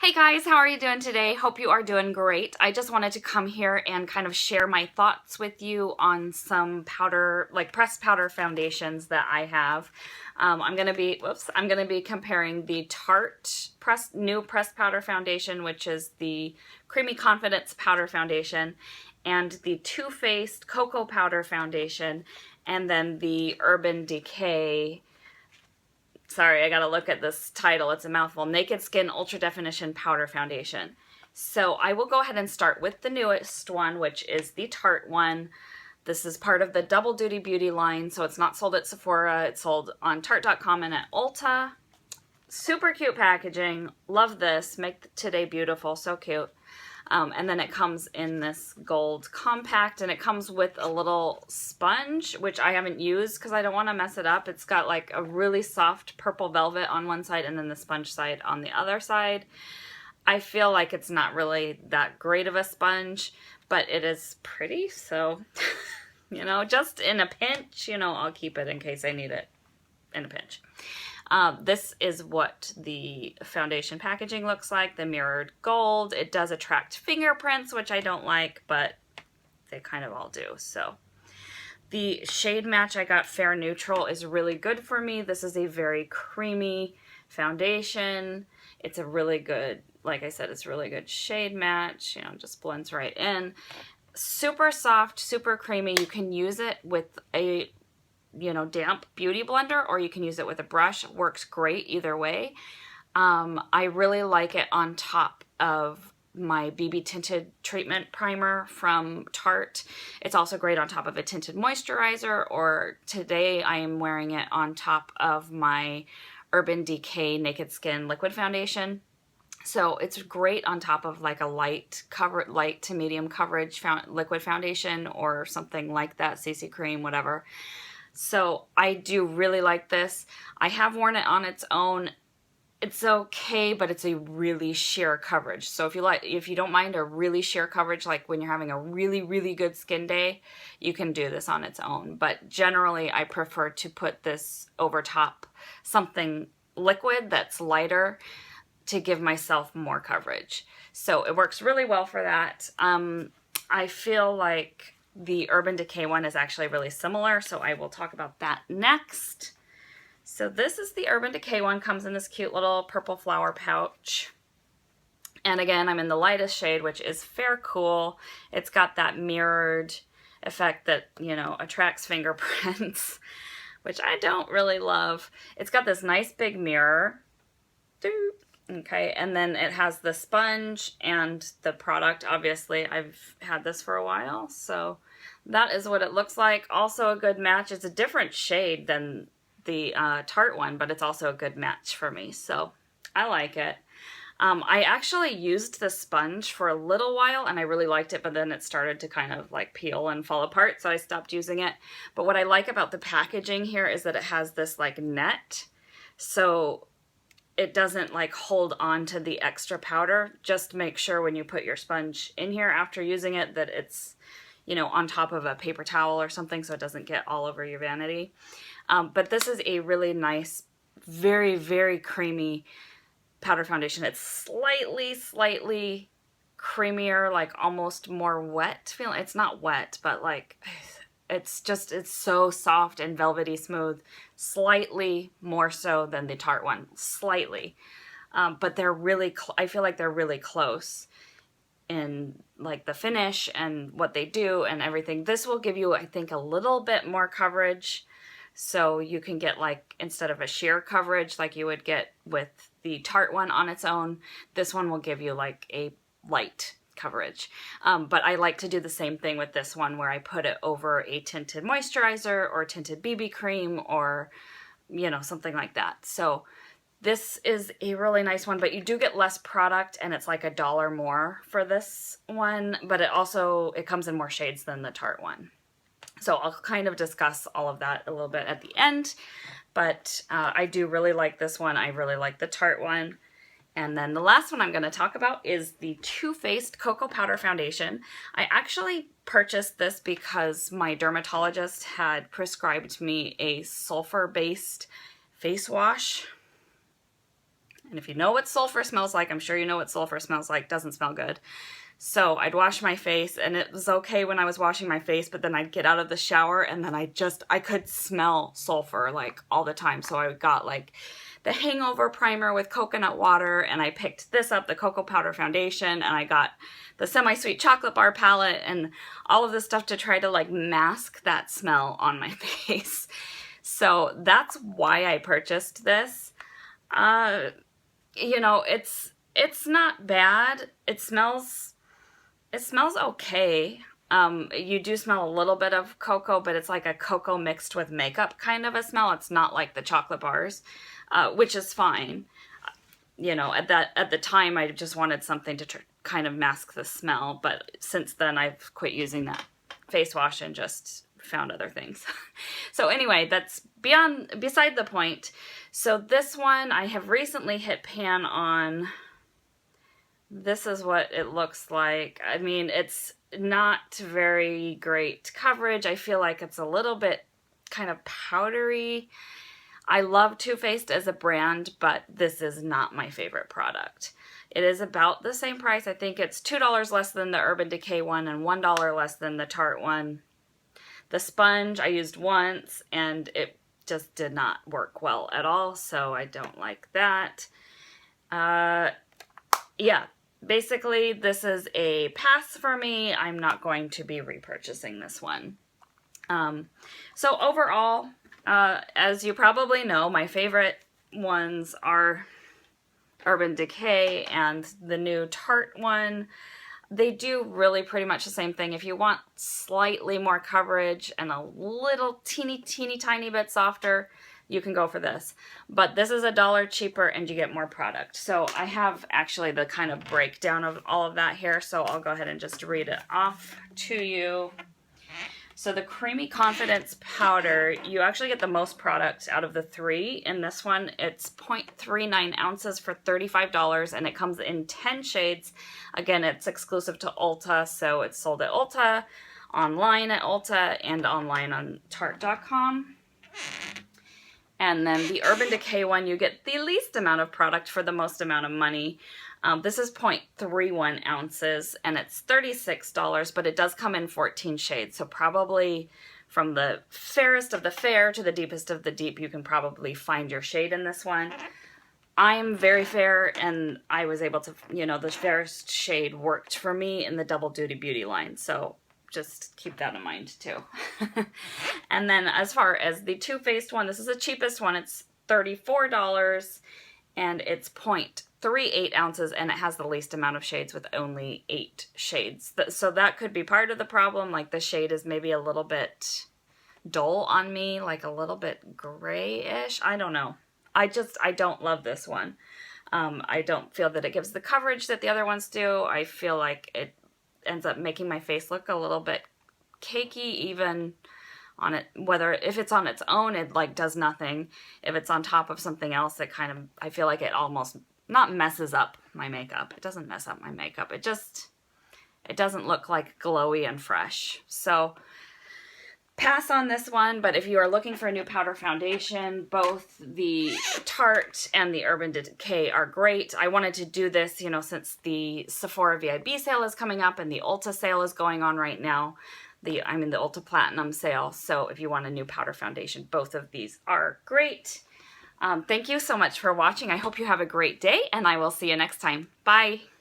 Hey guys, how are you doing today? Hope you are doing great. I just wanted to come here and kind of share my thoughts with you on some powder, like pressed powder foundations that I have. I'm gonna be comparing the Tarte new pressed powder foundation, which is the Creamy Confidence powder foundation, and the Too Faced cocoa powder foundation, and then the Urban Decay. Sorry, I gotta look at this title. It's a mouthful. Naked Skin Ultra Definition Powder Foundation. So I will go ahead and start with the newest one, which is the Tarte one. This is part of the Double Duty Beauty line, so it's not sold at Sephora. It's sold on Tarte.com and at Ulta. Super cute packaging. Love this. Make today beautiful. So cute. And then it comes in this gold compact, and it comes with a little sponge, which I haven't used because I don't want to mess it up. It's got like a really soft purple velvet on one side and then the sponge side on the other side. I feel like it's not really that great of a sponge, but it is pretty, so, you know, just in a pinch, you know, I'll keep it in case I need it in a pinch. This is what the foundation packaging looks like, the mirrored gold. It does attract fingerprints, which I don't like, but they kind of all do. So the shade match I got, Fair Neutral, is really good for me. This is a very creamy foundation. It's a really good, like I said, it's really good shade match. You know, just blends right in. Super soft, super creamy. You can use it with a damp beauty blender, or you can use it with a brush. It works great either way. I really like it on top of my BB tinted treatment primer from Tarte. It's also great on top of a tinted moisturizer, or today I am wearing it on top of my Urban Decay Naked Skin liquid foundation. So it's great on top of like a light to medium coverage liquid foundation or something like that, CC cream, whatever. So I do really like this. I have worn it on its own. It's okay, but it's a really sheer coverage. So if you don't mind a really sheer coverage, like when you're having a really, really good skin day, you can do this on its own. But generally, I prefer to put this over top something liquid that's lighter to give myself more coverage. So it works really well for that. I feel like the Urban Decay one is actually really similar, so I will talk about that next. So this is the Urban Decay one, comes in this cute little purple flower pouch. And again, I'm in the lightest shade, which is Fair Cool. It's got that mirrored effect that, you know, attracts fingerprints, which I don't really love. It's got this nice big mirror. Okay, and then it has the sponge and the product. Obviously, I've had this for a while, so that is what it looks like. Also a good match. It's a different shade than the Tarte one, but it's also a good match for me, so I like it. I actually used the sponge for a little while, and I really liked it, but then it started to kind of like peel and fall apart, so I stopped using it. But what I like about the packaging here is that it has this like net, so it doesn't like hold on to the extra powder. Just make sure when you put your sponge in here after using it that it's, you know, on top of a paper towel or something so it doesn't get all over your vanity. But this is a really nice, very, very creamy powder foundation. It's slightly creamier, like almost more wet feeling. It's not wet, but like it's so soft and velvety smooth, slightly more so than the Tarte one, slightly. But they're really, I feel like they're really close in like the finish and what they do and everything. This will give you, I think, a little bit more coverage. So you can get like, instead of a sheer coverage like you would get with the Tarte one on its own, this one will give you like a light coverage. But I like to do the same thing with this one where I put it over a tinted moisturizer or tinted BB cream or, you know, something like that. So this is a really nice one, but you do get less product and it's like $1 more for this one, but it comes in more shades than the Tarte one. So I'll kind of discuss all of that a little bit at the end, but I do really like this one. I really like the Tarte one. And then the last one I'm going to talk about is the Too Faced Cocoa Powder Foundation. I actually purchased this because my dermatologist had prescribed me a sulfur-based face wash. And if you know what sulfur smells like, I'm sure you know what sulfur smells like. Doesn't smell good. So I'd wash my face, and it was okay when I was washing my face, but then I'd get out of the shower, and then I could smell sulfur like all the time. So I got like the Hangover Primer with coconut water, and I picked this up, the Cocoa Powder Foundation, and I got the Semi-Sweet Chocolate Bar palette and all of this stuff to try to like mask that smell on my face. So that's why I purchased this. You know, it's not bad. It smells okay. You do smell a little bit of cocoa, but it's like a cocoa mixed with makeup kind of a smell. It's not like the chocolate bars, which is fine. You know, at the time, I just wanted something to kind of mask the smell, but since then I've quit using that face wash and just found other things. So anyway, that's beside the point. So this one I have recently hit pan on. This is what it looks like. I mean, it's not very great coverage. I feel like it's a little bit kind of powdery. I love Too Faced as a brand, but this is not my favorite product. It is about the same price. I think it's $2 less than the Urban Decay one and $1 less than the Tarte one. The sponge I used once, and it just did not work well at all, so I don't like that. Yeah, basically this is a pass for me. I'm not going to be repurchasing this one. So overall, as you probably know, my favorite ones are Urban Decay and the new Tarte one. They do really pretty much the same thing. If you want slightly more coverage and a little teeny tiny bit softer, you can go for this. But this is $1 cheaper and you get more product. So I have actually the kind of breakdown of all of that here, so I'll go ahead and just read it off to you. So the Creamy Confidence Powder, you actually get the most product out of the three. In this one, it's 0.39 ounces for $35, and it comes in 10 shades. Again, it's exclusive to Ulta, so it's sold at Ulta, online at Ulta, and online on Tarte.com. And then the Urban Decay one, you get the least amount of product for the most amount of money. This is 0.31 ounces, and it's $36, but it does come in 14 shades. So probably from the fairest of the fair to the deepest of the deep, you can probably find your shade in this one. I'm very fair, and I was able to, you know, the fairest shade worked for me in the Double Duty Beauty line. So just keep that in mind too. And then as far as the Too Faced one, this is the cheapest one. It's $34, and it's 0.38 ounces, and it has the least amount of shades with only 8 shades. So that could be part of the problem. Like the shade is maybe a little bit dull on me, like a little bit grayish. I don't know. I don't love this one. I don't feel that it gives the coverage that the other ones do. I feel like it ends up making my face look a little bit cakey, even on it. If it's on its own, it like does nothing. If it's on top of something else, it kind of, I feel like it almost not messes up my makeup. It doesn't mess up my makeup. It doesn't look like glowy and fresh. So pass on this one, but if you are looking for a new powder foundation, both the Tarte and the Urban Decay are great. I wanted to do this, you know, since the Sephora VIB sale is coming up and the Ulta sale is going on right now. The Ulta Platinum sale. So if you want a new powder foundation, both of these are great. Thank you so much for watching. I hope you have a great day, and I will see you next time. Bye.